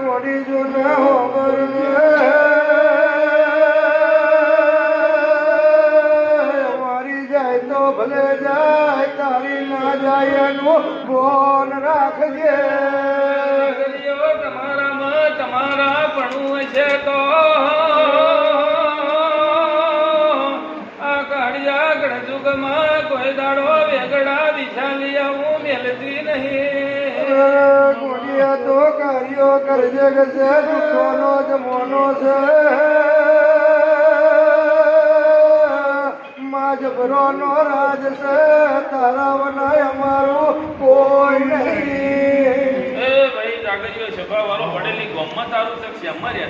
ગોડી જો ના હોબર મારી જાય તો ભલે જાય તારી ના જાય એનું બોન રાખજે તમારામાં તમારા ભણવું હશે તો આ કાળિયા ગણજુગમાં કોઈ દાડો વેગડા વિશાલી આવું મેલતી નહીં ગોડિયા તો કાર્યો કરજે કે છે દુઃખોનો જમોનો છે જબરોનો રાજ છે તારા વનાય અમારું કોઈ નહીં એ ભાઈ જાગરીઓ સભા વાળો વડેલી ગોમમાં તારું શખ્સ અમારે